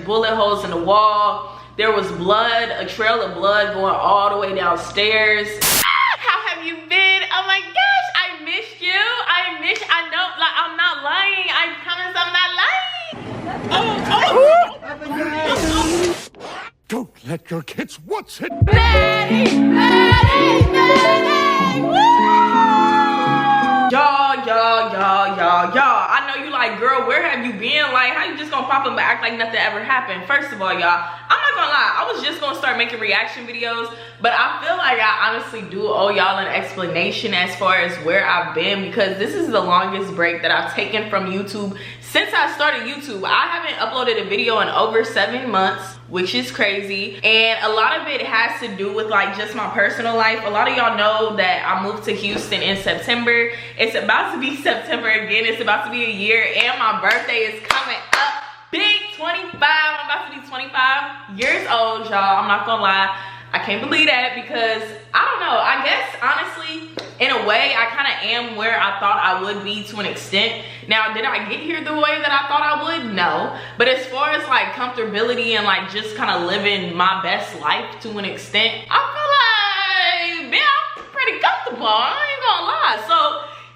bullet holes in the wall. There was blood, a trail of blood going all the way downstairs. How have you been? Oh my gosh, I missed you. I know, like, I'm not lying. I promise I'm not lying. Don't let your kids watch it. Maddie. Y'all. I know you like, girl, where have you been? Like, how you just gonna pop up and act like nothing ever happened? First of all, y'all, I'm not gonna lie. I was just gonna start making reaction videos, but I feel like I honestly do owe y'all an explanation as far as where I've been, because this is the longest break that I've taken from YouTube since I started YouTube. I haven't uploaded a video in over 7 months, which is crazy. And a lot of it has to do with like just my personal life. A lot of y'all know that I moved to Houston in September. It's about to be September again. It's about to be a year, and my birthday is coming up. Big 25. I'm about to be 25 years old, y'all. I'm not gonna lie. I can't believe that, because I don't know. I guess honestly, in a way, I kind of am where I thought I would be to an extent. Now, did I get here the way that I thought I would? No. But as far as like comfortability and like just kind of living my best life to an extent, I feel like, man, I'm pretty comfortable. I ain't gonna lie. So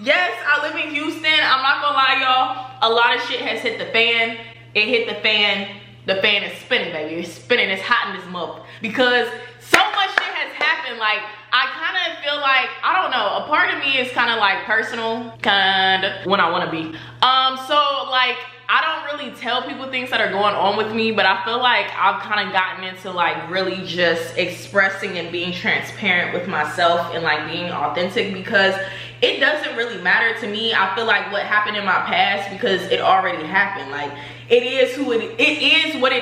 yes, I live in Houston. I'm not gonna lie, y'all. A lot of shit has hit the fan. It hit the fan. The fan is spinning, baby. It's spinning. It's hot in this mother. Because so much shit has happened. Like, I kind of feel like, I don't know, a part of me is kind of like personal, kind of, when I want to be. So like, I don't really tell people things that are going on with me, but I feel like I've kind of gotten into like really just expressing and being transparent with myself and like being authentic, because it doesn't really matter to me. I feel like what happened in my past, because it already happened. Like, it is what it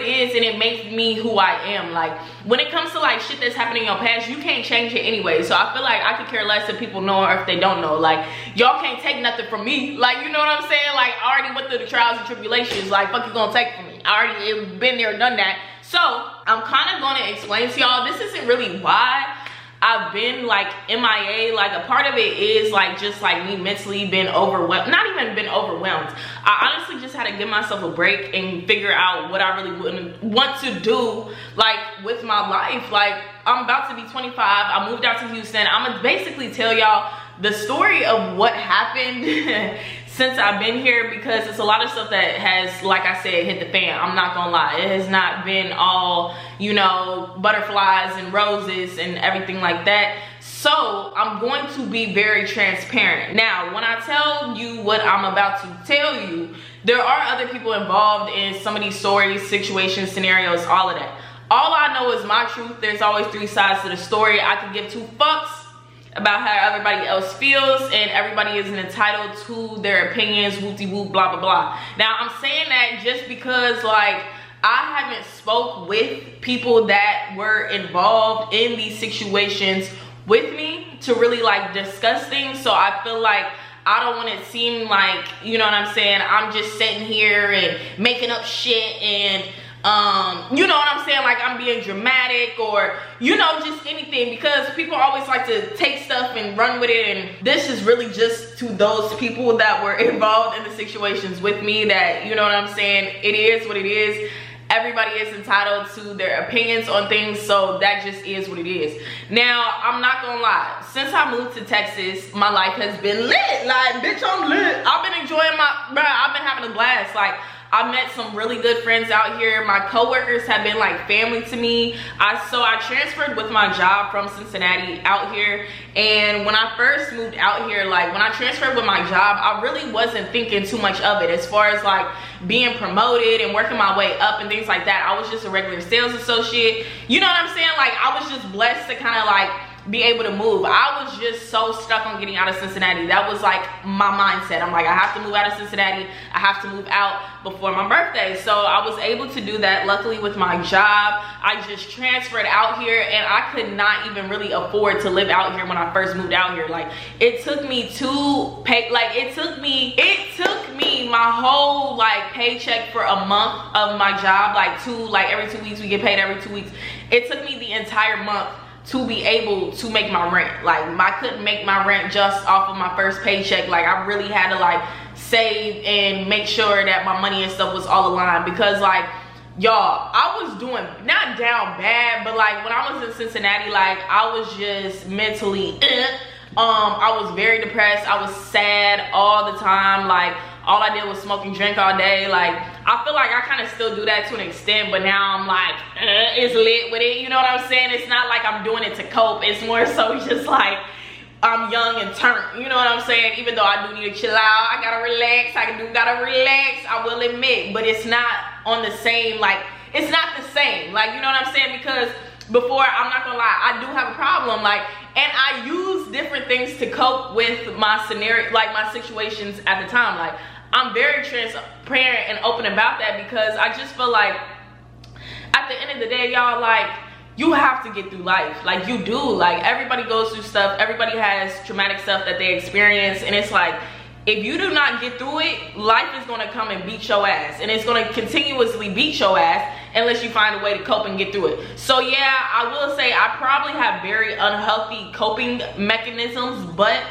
is, and it makes me who I am. Like, when it comes to like shit that's happening in your past, you can't change it anyway. So I feel like I could care less if people know or if they don't know. Like, y'all can't take nothing from me. Like, you know what I'm saying? Like, I already went through the trials and tribulations. Like, fuck you gonna take from me? I already been there, done that. So I'm kind of gonna explain to y'all, this isn't really why I've been like MIA. Like, a part of it is like just like me mentally been overwhelmed. Not even been overwhelmed. I honestly just had to give myself a break and figure out what I really want to do like with my life. Like, I'm about to be 25. I moved out to Houston. I'm gonna basically tell y'all the story of what happened since I've been here, because it's a lot of stuff that has, like I said, hit the fan. I'm not gonna lie. It has not been all, you know, butterflies and roses and everything like that. So I'm going to be very transparent. Now, when I tell you what I'm about to tell you, there are other people involved in some of these stories, situations, scenarios, all of that. All I know is my truth. There's always 3 sides to the story. I could give 2 fucks about how everybody else feels, and everybody is entitled to their opinions, whoop-de-whoop, blah, blah, blah. Now, I'm saying that just because, like, I haven't spoke with people that were involved in these situations with me to really, like, discuss things. So I feel like I don't want to seem like, you know what I'm saying, I'm just sitting here and making up shit and you know what I'm saying, like I'm being dramatic or, you know, just anything, because people always like to take stuff and run with it, and this is really just to those people that were involved in the situations with me, that, you know what I'm saying, it is what it is. Everybody is entitled to their opinions on things, so that just is what it is. Now, I'm not gonna lie, since I moved to Texas, my life has been lit. Like, bitch, I'm lit. I've been enjoying I've been having a blast. Like, I met some really good friends out here. My coworkers have been like family to me. So I transferred with my job from Cincinnati out here. And when I first moved out here, like when I transferred with my job, I really wasn't thinking too much of it as far as like being promoted and working my way up and things like that. I was just a regular sales associate. You know what I'm saying? Like, I was just blessed to kind of like be able to move. I was just so stuck on getting out of Cincinnati. That was like my mindset. I'm like, I have to move out of Cincinnati. I have to move out before my birthday. So I was able to do that, luckily, with my job. I just transferred out here, and I could not even really afford to live out here when I first moved out here. Like, it took me it took me my whole like paycheck for a month of my job, like every 2 weeks, we get paid every 2 weeks. It took me the entire month to be able to make my rent. Like, I couldn't make my rent just off of my first paycheck. Like, I really had to like save and make sure that my money and stuff was all aligned, because like y'all, I was doing not down bad, but like when I was in Cincinnati, like I was just mentally I was very depressed. I was sad all the time. Like all I did was smoke and drink all day. Like I feel like I kind of still do that to an extent, but now I'm like it's lit with it, you know what I'm saying? It's not like I'm doing it to cope. It's more so just like I'm young and turned, you know what I'm saying? Even though I do need to chill out, I gotta relax, gotta relax, I will admit, but it's not on the same, like, it's not the same, like, you know what I'm saying? Because before, I'm not gonna lie, I do have a problem, like, and I use different things to cope with my scenario, like my situations at the time. Like, I'm very transparent and open about that because I just feel like at the end of the day, y'all, like, you have to get through life. Like, you do. Like, everybody goes through stuff. Everybody has traumatic stuff that they experience. And it's like, if you do not get through it, life is going to come and beat your ass. And it's going to continuously beat your ass unless you find a way to cope and get through it. So, yeah, I will say I probably have very unhealthy coping mechanisms, but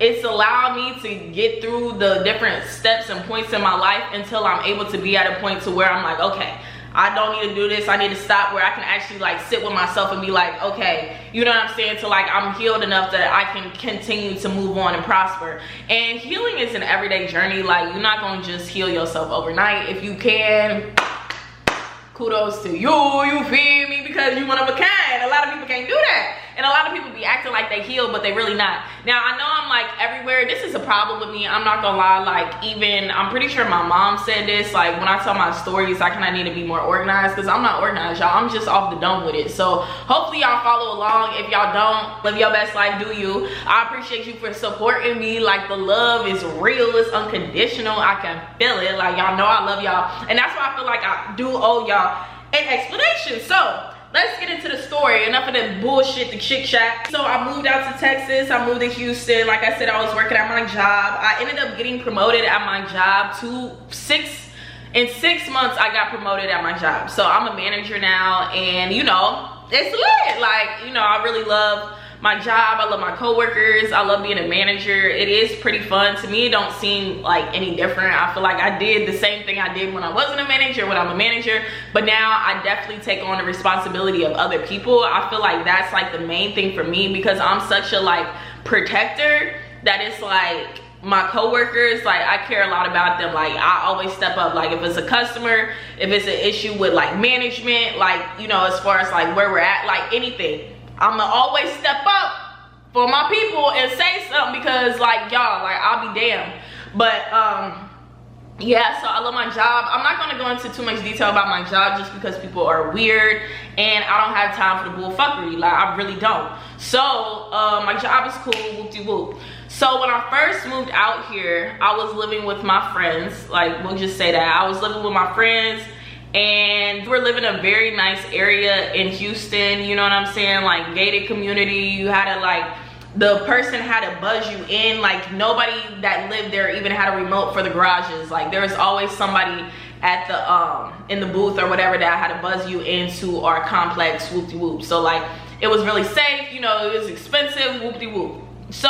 it's allowed me to get through the different steps and points in my life until I'm able to be at a point to where I'm like, okay, I don't need to do this. I need to stop, where I can actually like sit with myself and be like, okay, you know what I'm saying? To like, I'm healed enough that I can continue to move on and prosper. And healing is an everyday journey. Like, you're not going to just heal yourself overnight. If you can, kudos to you, you feel me? Because you one of a kind. A lot of people can't do that. And a lot of people be acting like they healed, but they really not. Now, I know I'm like everywhere. This is a problem with me. I'm not gonna lie. Like, even, I'm pretty sure my mom said this. Like, when I tell my stories, I kind of need to be more organized because I'm not organized, y'all. I'm just off the dome with it. So hopefully y'all follow along. If y'all don't, live your best life, do you. I appreciate you for supporting me. Like, the love is real. It's unconditional. I can feel it. Like, y'all know I love y'all. And that's why I feel like I do owe y'all an explanation. So let's get into the story. Enough of the bullshit, the chit chat. So I moved out to Texas. I moved to Houston. Like I said, I was working at my job. I ended up getting promoted at my job in 6 months. I got promoted at my job. So I'm a manager now, and you know, it's lit. Like, you know, I really love my job. I love my coworkers. I love being a manager. It is pretty fun. To me, it don't seem like any different. I feel like I did the same thing I did when I wasn't a manager, when I'm a manager, but now I definitely take on the responsibility of other people. I feel like that's like the main thing for me, because I'm such a like protector that it's like my coworkers, like I care a lot about them. Like, I always step up. Like, if it's a customer, if it's an issue with like management, like, you know, as far as like where we're at, like anything, I'ma always step up for my people and say something, because like, y'all, like, I'll be damned. But yeah, so I love my job. I'm not gonna go into too much detail about my job just because people are weird and I don't have time for the bullfuckery. Like, I really don't. So my job is cool, whoop-de-whoop. So when I first moved out here, I was living with my friends. Like, we'll just say that. I was living with my friends, and we're living in a very nice area in Houston, you know what I'm saying? Like, gated community. You had to like, the person had to buzz you in. Like, nobody that lived there even had a remote for the garages. Like, there was always somebody at the in the booth or whatever that had to buzz you into our complex, whoop-de-whoop. So like, it was really safe, you know, it was expensive, whoop-de-whoop. So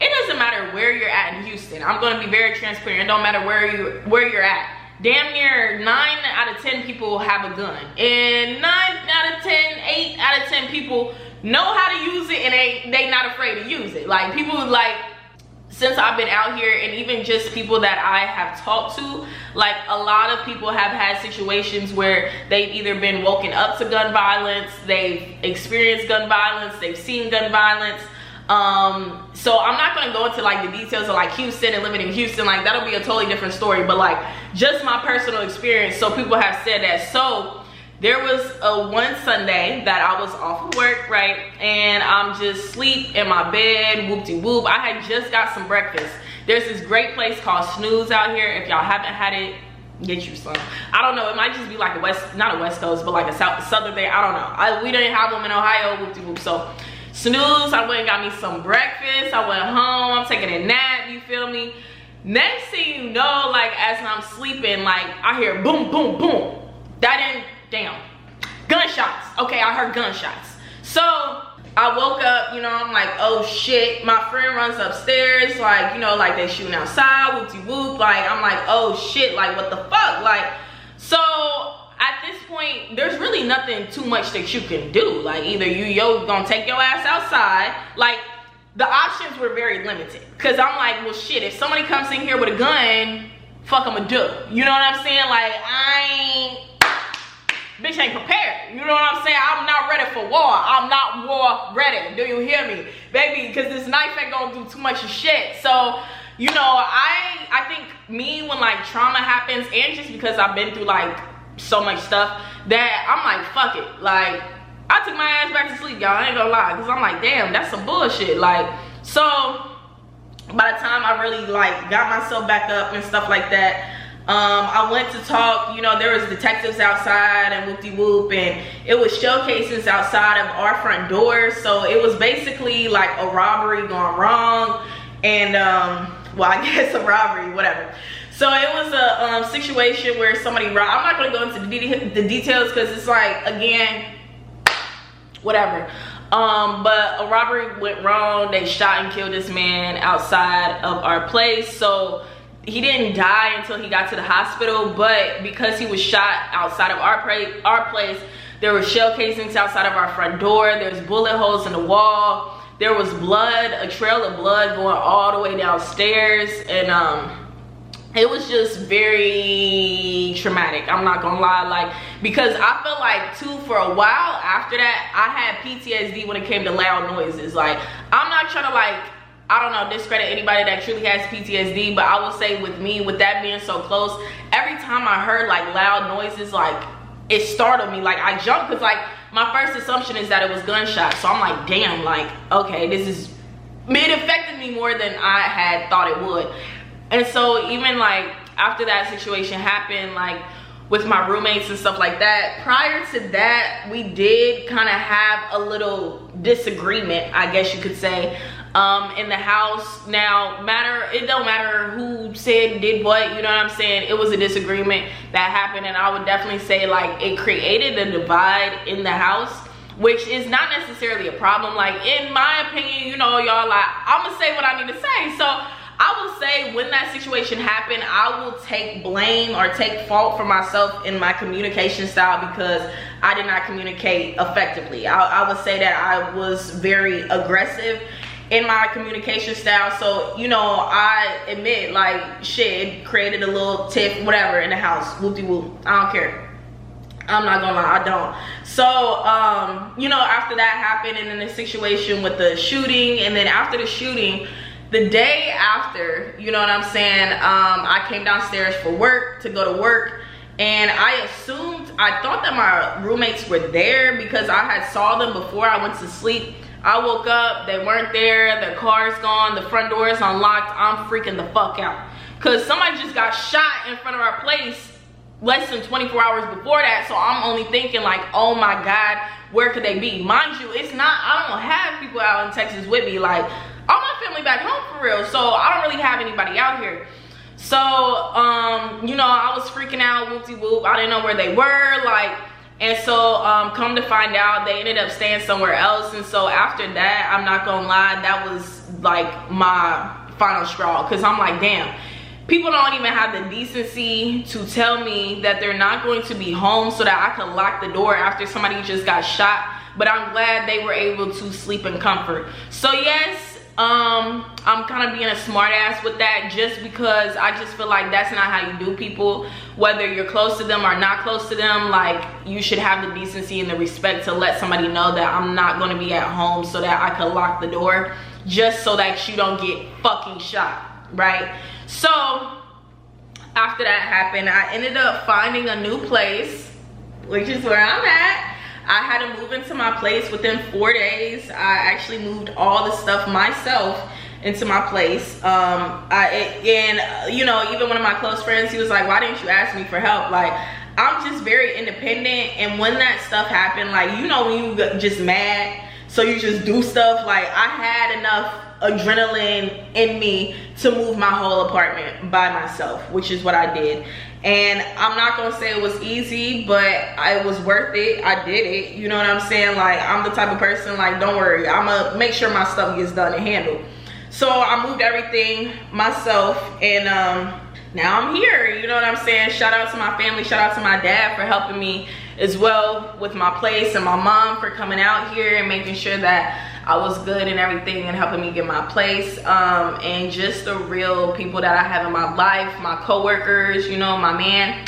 it doesn't matter where you're at in Houston. I'm gonna be very transparent. It don't matter where you're at. Damn near 9 out of 10 people have a gun, and 9 out of 10, 8 out of 10 people know how to use it, and they not afraid to use it. Like, people, like, since I've been out here, and even just people that I have talked to, like, a lot of people have had situations where they've either been woken up to gun violence, they've experienced gun violence, they've seen gun violence. So I'm not gonna go into like the details of like Houston and living in Houston. Like, that'll be a totally different story, but like, just my personal experience. So people have said that. So there was one Sunday that I was off of work, right, and I'm just asleep in my bed, whoop-de-whoop. I had just got some breakfast. There's this great place called Snooze out here. If y'all haven't had it, get you some. I don't know, it might just be like a not a West Coast, but like a southern thing. I don't know. We didn't have them in Ohio, whoop-de-whoop. So Snooze, I went and got me some breakfast. I went home, I'm taking a nap, you feel me? Next thing you know, like, as I'm sleeping, like, I hear boom, boom, boom. That didn't, damn. Gunshots. Okay, I heard gunshots. So I woke up, you know, I'm like, oh shit. My friend runs upstairs, like, you know, like they shooting outside, whoop-de-whoop. Like, I'm like, oh shit, like, what the fuck? Like, so at this point, there's really nothing too much that you can do. Like, either you're gonna take your ass outside. Like, the options were very limited. Cause I'm like, well shit, if somebody comes in here with a gun, fuck I'ma do. You know what I'm saying? Like, bitch ain't prepared. You know what I'm saying? I'm not ready for war. I'm not war ready. Do you hear me? Baby, because this knife ain't gonna do too much of shit. So, you know, I think me, when like trauma happens, and just because I've been through like so much stuff, that I'm like, fuck it. Like, I took my ass back to sleep, y'all. I ain't gonna lie. Because I'm like, damn, that's some bullshit. Like, so by the time I really like got myself back up and stuff like that, I went to talk. You know, there was detectives outside and whoop-de-whoop, and it was shell casings outside of our front door. So it was basically like a robbery gone wrong, and well, I guess a robbery, whatever. So it was a situation where somebody robbed. I'm not gonna go into the details because it's like, again, whatever. But a robbery went wrong. They shot and killed this man outside of our place. So he didn't die until he got to the hospital, but because he was shot outside of our place, there were shell casings outside of our front door. There's bullet holes in the wall. There was blood, a trail of blood going all the way downstairs, and it was just very traumatic. I'm not gonna lie, like, because I felt like too, for a while after that, I had PTSD when it came to loud noises. Like, I'm not trying to, like, I don't know, discredit anybody that truly has PTSD, but I will say with me, with that being so close, every time I heard like loud noises, like, it startled me. Like, I jumped because like my first assumption is that it was gunshots. So I'm like, damn, like, okay, it affected me more than I had thought it would. And so even like after that situation happened, like with my roommates and stuff like that, prior to that, we did kind of have a little disagreement, I guess you could say, in the house. Now, it don't matter who said did what, you know what I'm saying? It was a disagreement that happened, and I would definitely say like it created a divide in the house, which is not necessarily a problem. Like, in my opinion, you know, y'all, like, I'm gonna say what I need to say. So I will say, when that situation happened, I will take blame or take fault for myself in my communication style, because I did not communicate effectively. I would say that I was very aggressive in my communication style. So, you know, I admit, like, shit, it created a little tiff, whatever, in the house. Whoop-de-whoop. I don't care. I'm not gonna lie, I don't. So, you know, after that happened, and then the situation with the shooting, and then after the shooting, the day after, you know what I'm saying, I came downstairs for work, to go to work, and I thought that my roommates were there because I had saw them before I went to sleep. I woke up, they weren't there, their car's gone, the front door is unlocked. I'm freaking the fuck out, because somebody just got shot in front of our place less than 24 hours before that. So I'm only thinking like, oh my God, where could they be? Mind you, it's not, I don't have people out in Texas with me. Like, all my family back home for real, so I don't really have anybody out here. So you know, I was freaking out, whoop-de-whoop. I didn't know where they were, like, and so come to find out, they ended up staying somewhere else. And so after that, I'm not gonna lie, that was like my final straw, because I'm like, damn, people don't even have the decency to tell me that they're not going to be home so that I could lock the door after somebody just got shot. But I'm glad they were able to sleep in comfort. So yes, I'm kind of being a smart ass with that, just because I just feel like that's not how you do people. Whether you're close to them or not close to them, like, you should have the decency and the respect to let somebody know that I'm not going to be at home so that I could lock the door, just so that you don't get fucking shot, right? So after that happened, I ended up finding a new place, which is where I'm at. I had to move into my place within 4 days. I actually moved all the stuff myself into my place. You know, even one of my close friends, he was like, why didn't you ask me for help? Like, I'm just very independent, and when that stuff happened, like, you know, when you get just mad, so you just do stuff. Like, I had enough adrenaline in me to move my whole apartment by myself, which is what I did. And I'm not gonna say it was easy, but it was worth it. I did it, you know what I'm saying? Like, I'm the type of person, like, don't worry, I'm gonna make sure my stuff gets done and handled. So I moved everything myself, and now I'm here, you know what I'm saying? Shout out to my family, shout out to my dad for helping me as well with my place, and my mom for coming out here and making sure that I was good and everything and helping me get my place, and just the real people that I have in my life, my co-workers, you know, my man,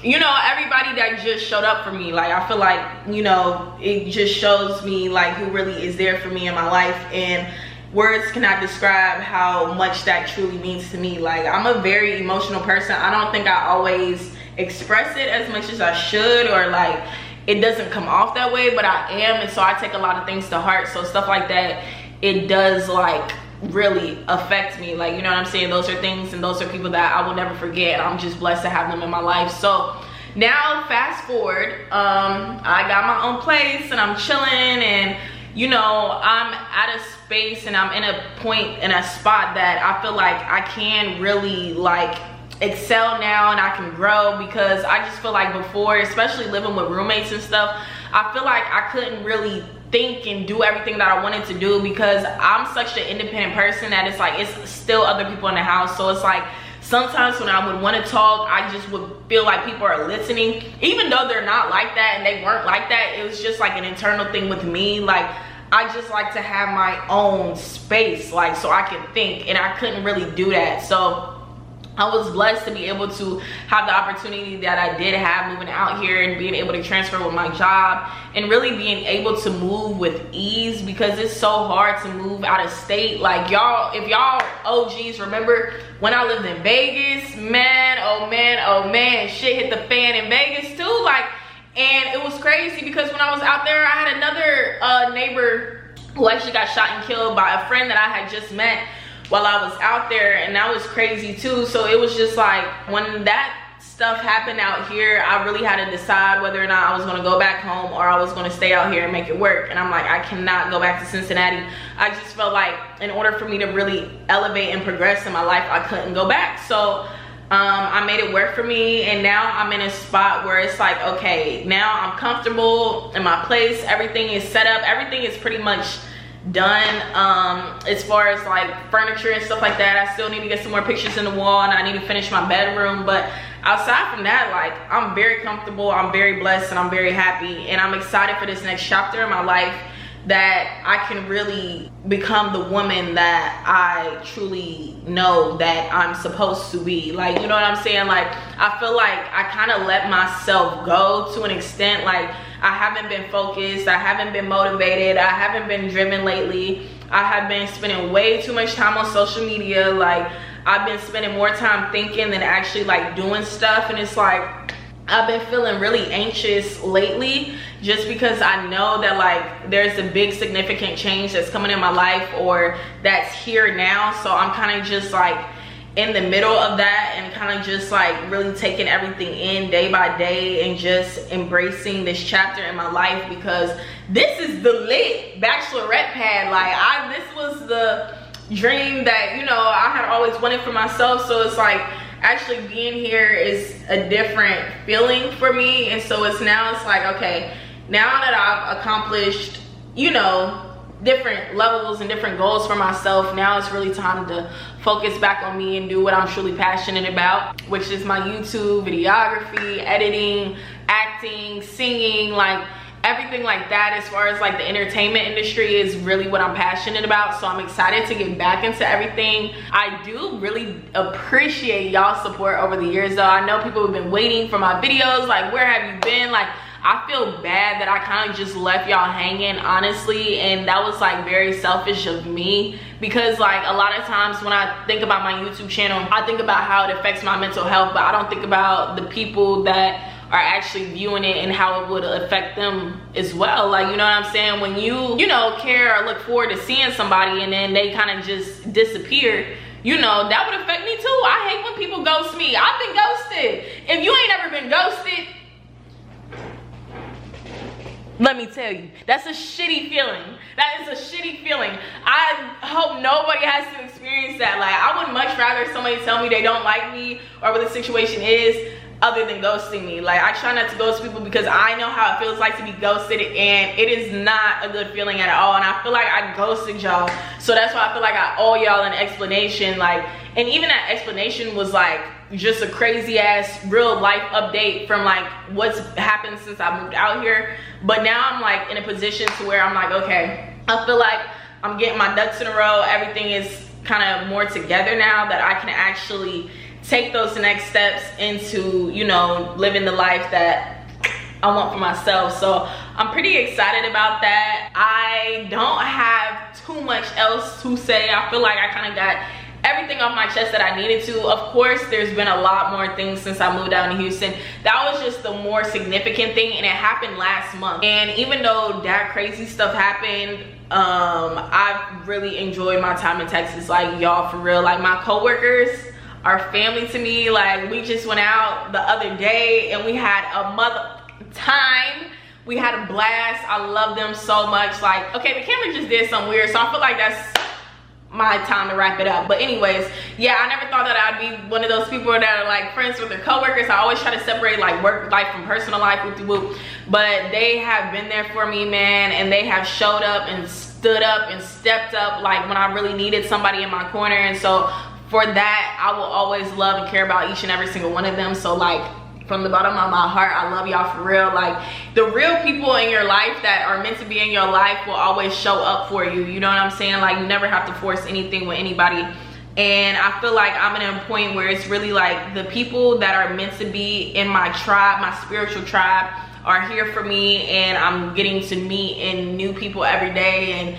you know, everybody that just showed up for me. Like, I feel like, you know, it just shows me like who really is there for me in my life, and words cannot describe how much that truly means to me. Like, I'm a very emotional person. I don't think I always express it as much as I should, or like it doesn't come off that way, but I am, and so I take a lot of things to heart. So stuff like that, it does like really affect me. Like, you know what I'm saying? Those are things and those are people that I will never forget. I'm just blessed to have them in my life. So now fast forward, I got my own place and I'm chilling, and you know, I'm at a space and I'm in a point, in a spot that I feel like I can really like excel now, and I can grow, because I just feel like before, especially living with roommates and stuff, I feel like I couldn't really think and do everything that I wanted to do, because I'm such an independent person that it's like it's still other people in the house. So it's like sometimes when I would want to talk, I just would feel like people are listening, even though they're not like that and they weren't like that. It was just like an internal thing with me. Like, I just like to have my own space, like, so I can think, and I couldn't really do that. So I was blessed to be able to have the opportunity that I did have moving out here, and being able to transfer with my job, and really being able to move with ease, because it's so hard to move out of state. Like, y'all, if y'all OGs remember when I lived in Vegas, man, oh man, oh man, shit hit the fan in Vegas too. Like, and it was crazy, because when I was out there, I had another neighbor who actually got shot and killed by a friend that I had just met while I was out there, and that was crazy too. So it was just like, when that stuff happened out here, I really had to decide whether or not I was going to go back home or I was going to stay out here and make it work. And I'm like, I cannot go back to Cincinnati. I just felt like in order for me to really elevate and progress in my life, I couldn't go back. So I made it work for me, and now I'm in a spot where it's like, okay, now I'm comfortable in my place, everything is set up, everything is pretty much done. As far as like furniture and stuff like that, I still need to get some more pictures in the wall, and I need to finish my bedroom. But outside from that, like, I'm very comfortable, I'm very blessed, and I'm very happy, and I'm excited for this next chapter in my life, that I can really become the woman that I truly know that I'm supposed to be. Like, you know what I'm saying? Like, I feel like I kind of let myself go to an extent. Like, I haven't been focused, I haven't been motivated, I haven't been driven lately. I have been spending way too much time on social media. Like, I've been spending more time thinking than actually like doing stuff, and it's like, I've been feeling really anxious lately, just because I know that like there's a big significant change that's coming in my life, or that's here now. So I'm kind of just like in the middle of that, and kind of just like really taking everything in day by day, and just embracing this chapter in my life, because this is the lit bachelorette pad. Like, this was the dream that, you know, I had always wanted for myself. So it's like, actually being here is a different feeling for me. And so it's like, okay, now that I've accomplished, you know, different levels and different goals for myself, now it's really time to focus back on me and do what I'm truly passionate about, which is my YouTube, videography, editing, acting, singing, like everything like that. As far as like the entertainment industry is really what I'm passionate about. So I'm excited to get back into everything. I do really appreciate y'all's support over the years though. I know people have been waiting for my videos, like, where have you been? Like, I feel bad that I kind of just left y'all hanging, honestly, and that was like very selfish of me, because like a lot of times when I think about my YouTube channel, I think about how it affects my mental health, but I don't think about the people that are actually viewing it and how it would affect them as well. Like, you know what I'm saying? When you know, care or look forward to seeing somebody and then they kind of just disappear, you know, that would affect me too. I hate when people ghost me. I've been ghosted. If you ain't ever been ghosted, let me tell you, that's a shitty feeling. That is a shitty feeling. I hope nobody has to experience that. Like, I would much rather somebody tell me they don't like me or what the situation is, other than ghosting me. Like, I try not to ghost people because I know how it feels like to be ghosted, and it is not a good feeling at all. And I feel like I ghosted y'all, so that's why I feel like I owe y'all an explanation. Like, and even that explanation was like just a crazy ass real life update from like what's happened since I moved out here. But now I'm like in a position to where I'm like, okay, I feel like I'm getting my ducks in a row. Everything is kind of more together now that I can actually take those next steps into, you know, living the life that I want for myself. So I'm pretty excited about that. I don't have too much else to say. I feel like I kind of got everything off my chest that I needed to. Of course, there's been a lot more things since I moved out in Houston. That was just the more significant thing, and it happened last month. And even though that crazy stuff happened, I've really enjoyed my time in Texas. Like, y'all, for real, like my coworkers are family to me. Like, we just went out the other day and we had a mother time. We had a blast. I love them so much. Like, okay, the camera just did something weird, so I feel like that's my time to wrap it up. But anyways, yeah, I never thought that I'd be one of those people that are like friends with their coworkers. I always try to separate like work life from personal life, whoop-de-whoop. But they have been there for me, man, and they have showed up and stood up and stepped up like when I really needed somebody in my corner. And so for that, I will always love and care about each and every single one of them. So like, from the bottom of my heart, I love y'all for real. Like, the real people in your life that are meant to be in your life will always show up for you. You know what I'm saying? Like, you never have to force anything with anybody. And I feel like I'm at a point where it's really like the people that are meant to be in my tribe, my spiritual tribe, are here for me, and I'm getting to meet and new people every day. And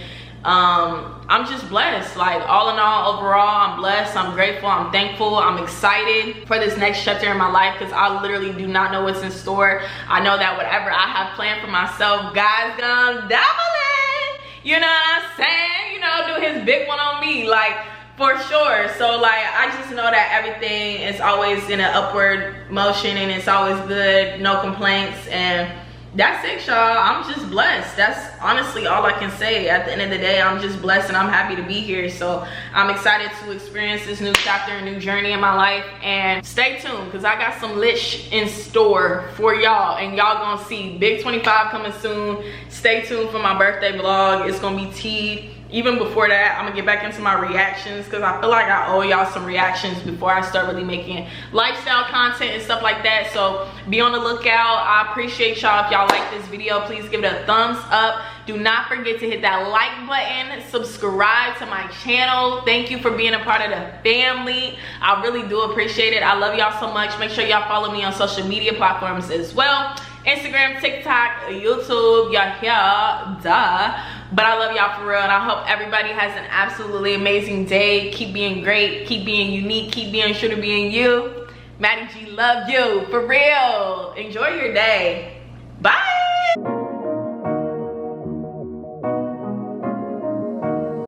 I'm just blessed. Like, all in all, overall, I'm blessed, I'm grateful, I'm thankful, I'm excited for this next chapter in my life, because I literally do not know what's in store. I know that whatever I have planned for myself, God's gonna double it, you know what I'm saying? You know, do his big one on me, like, for sure. So like, I just know that everything is always in an upward motion, and it's always good, no complaints. And that's it, y'all. I'm just blessed. That's honestly all I can say. At the end of the day, I'm just blessed and I'm happy to be here. So I'm excited to experience this new chapter and new journey in my life. And stay tuned, because I got some lit in store for y'all, and y'all gonna see big 25 coming soon. Stay tuned for my birthday vlog. It's gonna be tea. Even before that, I'm gonna get back into my reactions, because I feel like I owe y'all some reactions before I start really making lifestyle content and stuff like that. So be on the lookout. I appreciate y'all. If y'all like this video, please give it a thumbs up. Do not forget to hit that like button, subscribe to my channel. Thank you for being a part of the family. I really do appreciate it. I love y'all so much. Make sure y'all follow me on social media platforms as well. Instagram, TikTok, YouTube, y'all here, duh. But I love y'all for real, and I hope everybody has an absolutely amazing day. Keep being great, keep being unique, keep being sure to being you. Maddie G, love you, for real. Enjoy your day.